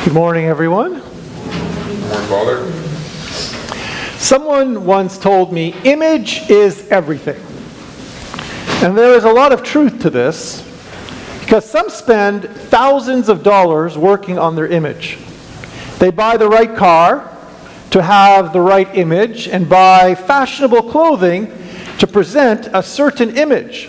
Good morning, everyone. Good morning, Father. Someone once told me, image is everything. And there is a lot of truth to this, because some spend thousands of dollars working on their image. They buy the right car to have the right image, and buy fashionable clothing to present a certain image.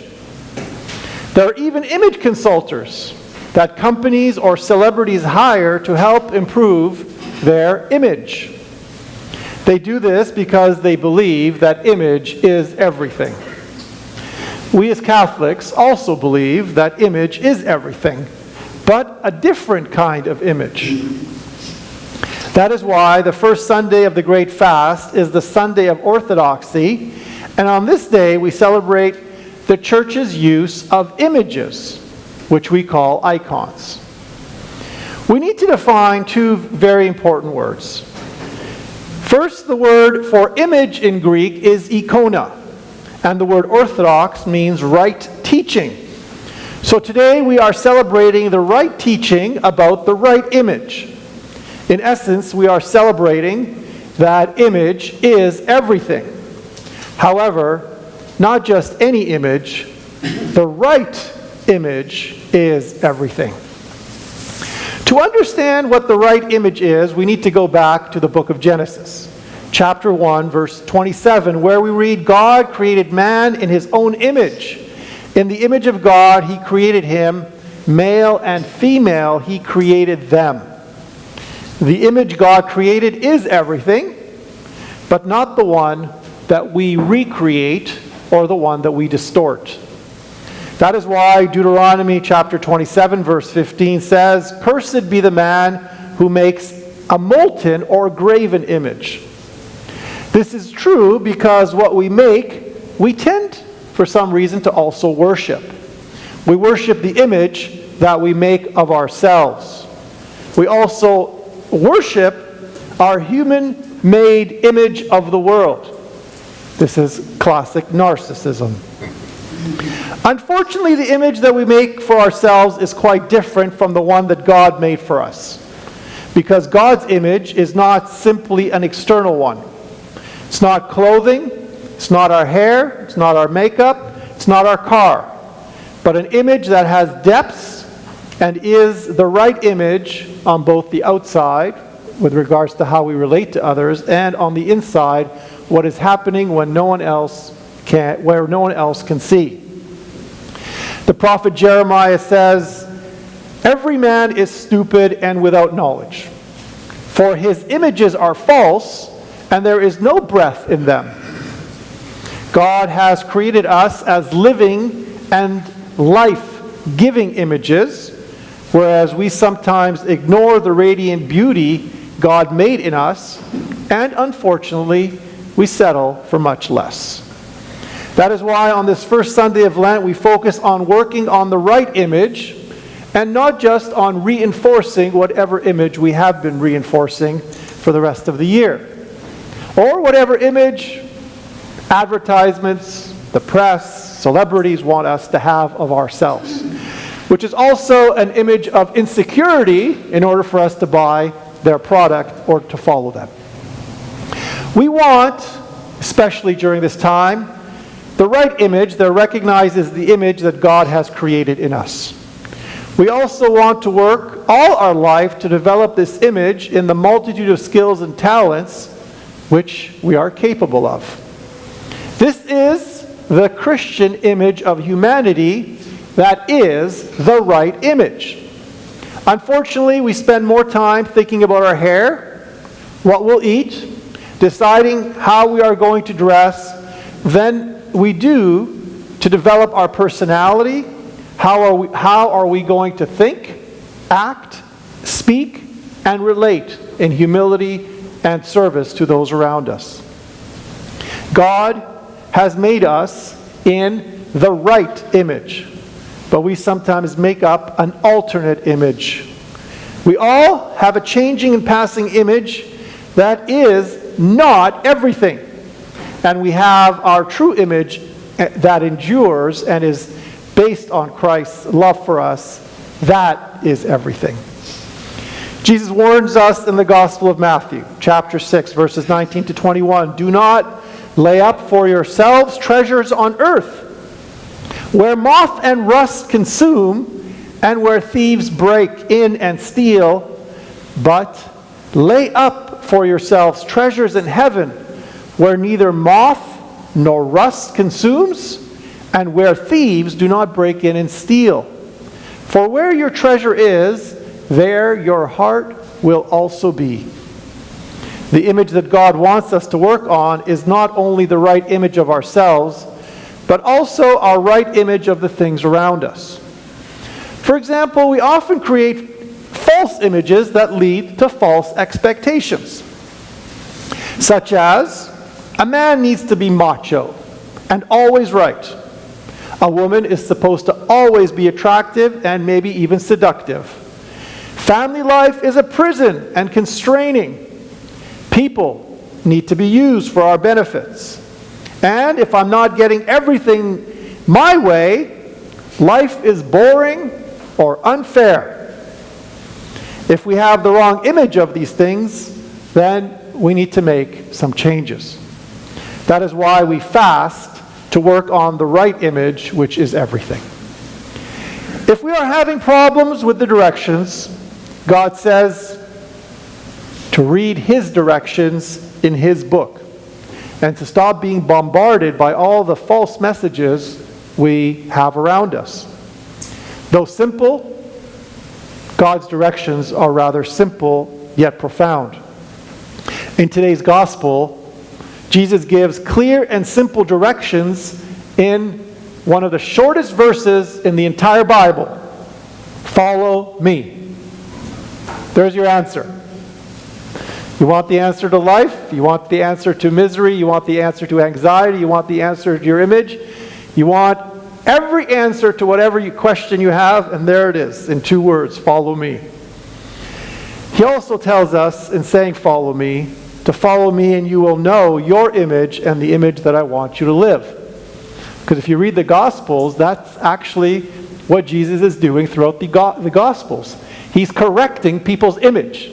There are even image consultants that companies or celebrities hire to help improve their image. They do this because they believe that image is everything. We as Catholics also believe that image is everything, but a different kind of image. That is why the first Sunday of the Great Fast is the Sunday of Orthodoxy, and on this day we celebrate the Church's use of images, which we call icons. We need to define two very important words. First, the word for image in Greek is ikona, and the word orthodox means right teaching. So today we are celebrating the right teaching about the right image. In essence, we are celebrating that image is everything. However, not just any image, the right image is everything. To understand what the right image is, we need to go back to the book of Genesis, chapter 1, verse 27, where we read, God created man in his own image. In the image of God, he created him, male and female, he created them. The image God created is everything, but not the one that we recreate or the one that we distort. That is why Deuteronomy chapter 27 verse 15 says, "Cursed be the man who makes a molten or graven image." This is true because what we make, we tend for some reason to also worship. We worship the image that we make of ourselves. We also worship our human-made image of the world. This is classic narcissism. Unfortunately, the image that we make for ourselves is quite different from the one that God made for us. Because God's image is not simply an external one. It's not clothing, it's not our hair, it's not our makeup, it's not our car. But an image that has depths and is the right image on both the outside, with regards to how we relate to others, and on the inside, what is happening when where no one else can see. The prophet Jeremiah says, "Every man is stupid and without knowledge, for his images are false, and there is no breath in them." God has created us as living and life-giving images, whereas we sometimes ignore the radiant beauty God made in us, and unfortunately, we settle for much less. That is why on this first Sunday of Lent, we focus on working on the right image, and not just on reinforcing whatever image we have been reinforcing for the rest of the year, or whatever image advertisements, the press, celebrities want us to have of ourselves, which is also an image of insecurity in order for us to buy their product or to follow them. We want, especially during this time, the right image that recognizes the image that God has created in us. We also want to work all our life to develop this image in the multitude of skills and talents which we are capable of. This is the Christian image of humanity that is the right image. Unfortunately, we spend more time thinking about our hair, what we'll eat, deciding how we are going to dress, than we do to develop our personality. How are we going to think, act, speak, and relate in humility and service to those around us. God has made us in the right image, but we sometimes make up an alternate image. We all have a changing and passing image that is not everything. And we have our true image that endures and is based on Christ's love for us. That is everything. Jesus warns us in the Gospel of Matthew, chapter 6, verses 19 to 21, "Do not lay up for yourselves treasures on earth, where moth and rust consume, and where thieves break in and steal, but lay up for yourselves treasures in heaven, where neither moth nor rust consumes, and where thieves do not break in and steal. For where your treasure is, there your heart will also be." The image that God wants us to work on is not only the right image of ourselves, but also our right image of the things around us. For example, we often create false images that lead to false expectations, such as a man needs to be macho and always right. A woman is supposed to always be attractive and maybe even seductive. Family life is a prison and constraining. People need to be used for our benefits. And if I'm not getting everything my way, life is boring or unfair. If we have the wrong image of these things, then we need to make some changes. That is why we fast, to work on the right image, which is everything. If we are having problems with the directions, God says to read His directions in His book and to stop being bombarded by all the false messages we have around us. Though simple, God's directions are rather simple yet profound. In today's gospel, Jesus gives clear and simple directions in one of the shortest verses in the entire Bible. Follow me. There's your answer. You want the answer to life? You want the answer to misery? You want the answer to anxiety? You want the answer to your image? You want every answer to whatever question you have, and there it is in 2 words: follow me. He also tells us in saying follow me, to follow me and you will know your image and the image that I want you to live. Because if you read the Gospels, that's actually what Jesus is doing throughout the Gospels. He's correcting people's image.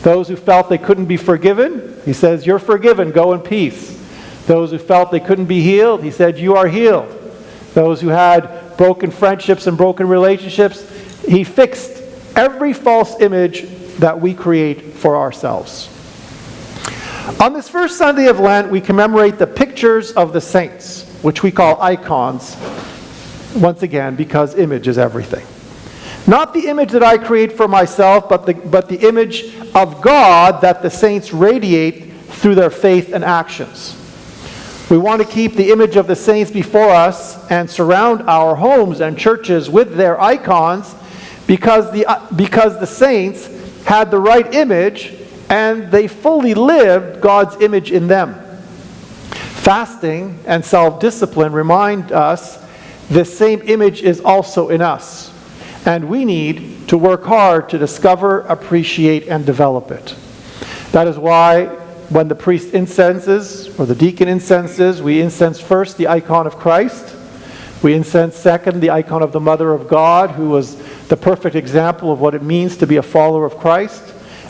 Those who felt they couldn't be forgiven, He says, you're forgiven, go in peace. Those who felt they couldn't be healed, He said, you are healed. Those who had broken friendships and broken relationships, He fixed every false image that we create for ourselves. On this first Sunday of Lent, we commemorate the pictures of the saints, which we call icons, once again, because image is everything. Not the image that I create for myself, but the image of God that the saints radiate through their faith and actions. We want to keep the image of the saints before us and surround our homes and churches with their icons because the saints had the right image and they fully lived God's image in them. Fasting and self-discipline remind us this same image is also in us, and we need to work hard to discover, appreciate, and develop it. That is why when the priest incenses, or the deacon incenses, we incense first the icon of Christ. We incense second the icon of the Mother of God, who was the perfect example of what it means to be a follower of Christ.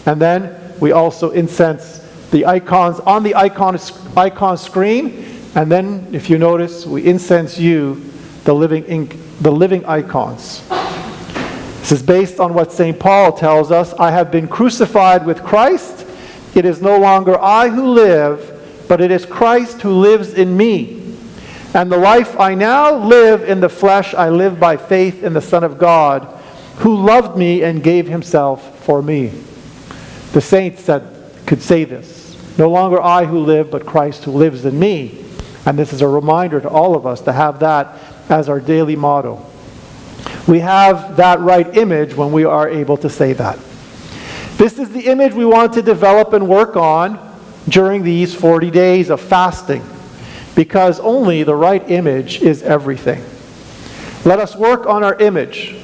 And then we also incense the icons on the icon screen. And then, if you notice, we incense you, the living icons. This is based on what St. Paul tells us: I have been crucified with Christ. It is no longer I who live, but it is Christ who lives in me. And the life I now live in the flesh, I live by faith in the Son of God, who loved me and gave Himself for me. The saints could say this: no longer I who live, but Christ who lives in me. And this is a reminder to all of us to have that as our daily motto. We have that right image when we are able to say that. This is the image we want to develop and work on during these 40 days of fasting, because only the right image is everything. Let us work on our image,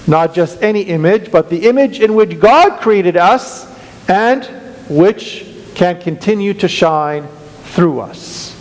not just any image, but the image in which God created us and which can continue to shine through us.